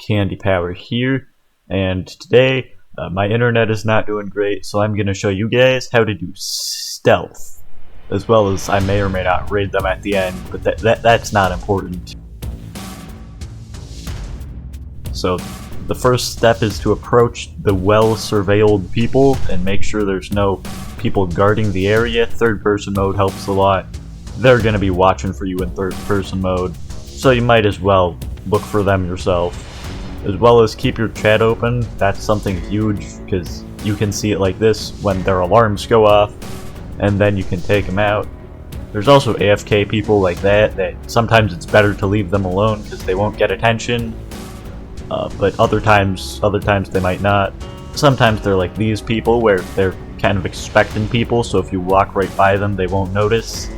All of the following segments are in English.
Candypower here, and today my internet is not doing great, so I'm going to show you guys how to do stealth, as well as I may or may not raid them at the end, but that's not important. So the first step is to approach the well-surveilled people and make sure there's no people guarding the area. Third-person mode helps a lot. They're going to be watching for you in third-person mode, so you might as well look for them yourself. As well as keep your chat open. That's something huge, because you can see it like this when their alarms go off, and then you can take them out. There's also AFK people like that sometimes it's better to leave them alone because they won't get attention, but other times they might not. Sometimes they're like these people where they're kind of expecting people, so if you walk right by them they won't notice.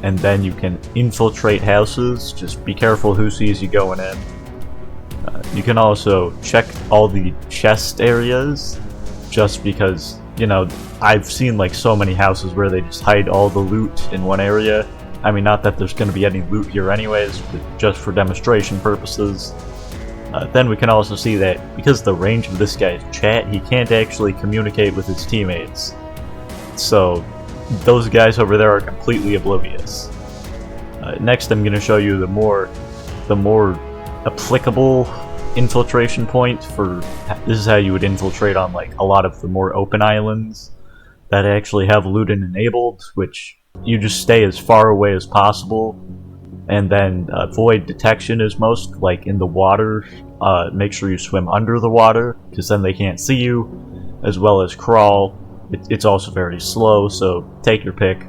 And then you can infiltrate houses. Just be careful who sees you going in. You can also check all the chest areas, just because, you know, I've seen like so many houses where they just hide all the loot in one area. I mean, not that there's going to be any loot here anyways, but just for demonstration purposes. Then we can also see that because the range of this guy's chat, he can't actually communicate with his teammates. So those guys over there are completely oblivious. Next I'm going to show you the more applicable infiltration point for this is how you would infiltrate on like a lot of the more open islands that actually have looting enabled, which you just stay as far away as possible, and then avoid detection is most, like in the water. Make sure you swim under the water because then they can't see you, as well as crawl. It's also very slow, so take your pick.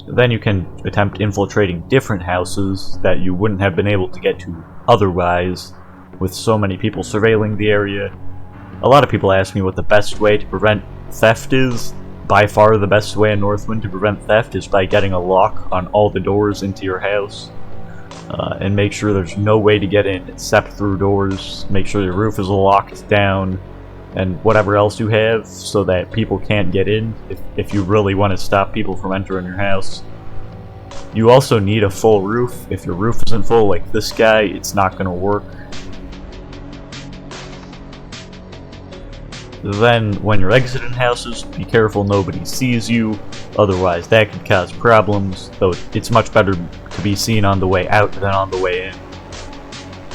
Then you can attempt infiltrating different houses that you wouldn't have been able to get to otherwise, with so many people surveilling the area. A lot of people ask me what the best way to prevent theft is. By far the best way in Northwind to prevent theft is by getting a lock on all the doors into your house. And make sure there's no way to get in except through doors. Make sure your roof is locked down, and whatever else you have, so that people can't get in if you really want to stop people from entering your house. You also need a full roof. If your roof isn't full like this guy, it's not going to work. Then, when you're exiting houses, be careful nobody sees you, otherwise that could cause problems, though it's much better to be seen on the way out than on the way in.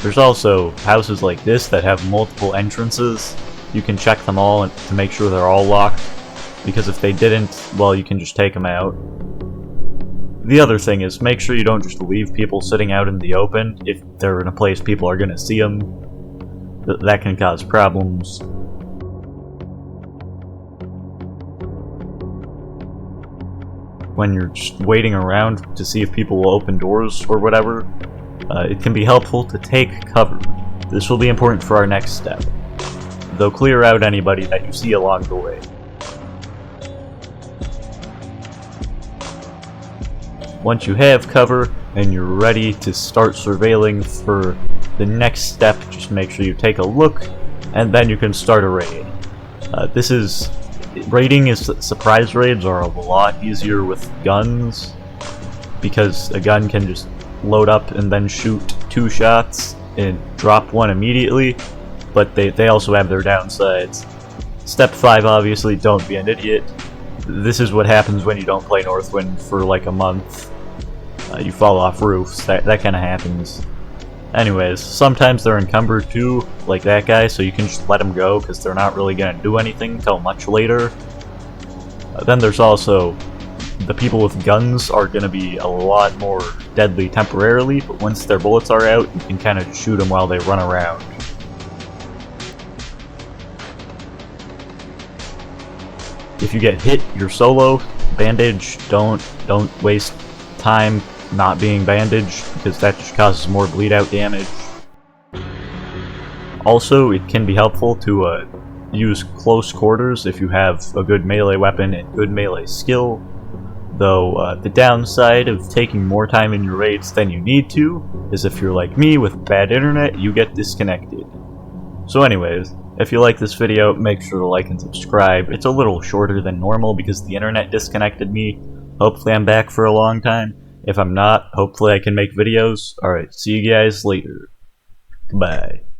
There's also houses like this that have multiple entrances. You can check them all to make sure they're all locked, because if they didn't, well, you can just take them out. The other thing is, make sure you don't just leave people sitting out in the open if they're in a place people are going to see them. That can cause problems. When you're just waiting around to see if people will open doors or whatever, it can be helpful to take cover. This will be important for our next step, though clear out anybody that you see along the way. Once you have cover and you're ready to start surveilling for the next step, just make sure you take a look, and then you can start a raid. Surprise raids are a lot easier with guns, because a gun can just load up and then shoot 2 shots and drop 1 immediately, but they also have their downsides. Step 5, obviously, don't be an idiot. This is what happens when you don't play Northwind for like a month. You fall off roofs, that kind of happens. Anyways, sometimes they're encumbered too, like that guy, so you can just let them go because they're not really going to do anything until much later. Then there's also the people with guns are going to be a lot more deadly temporarily, but once their bullets are out, you can kind of shoot them while they run around. If you get hit, you're solo. Bandage, don't waste time not being bandaged, because that just causes more bleed out damage. Also, it can be helpful to use close quarters if you have a good melee weapon and good melee skill, though the downside of taking more time in your raids than you need to is if you're like me with bad internet, you get disconnected. So anyways, if you like this video, make sure to like and subscribe. It's a little shorter than normal because the internet disconnected me. Hopefully I'm back for a long time. If I'm not, hopefully I can make videos. Alright, see you guys later. Goodbye.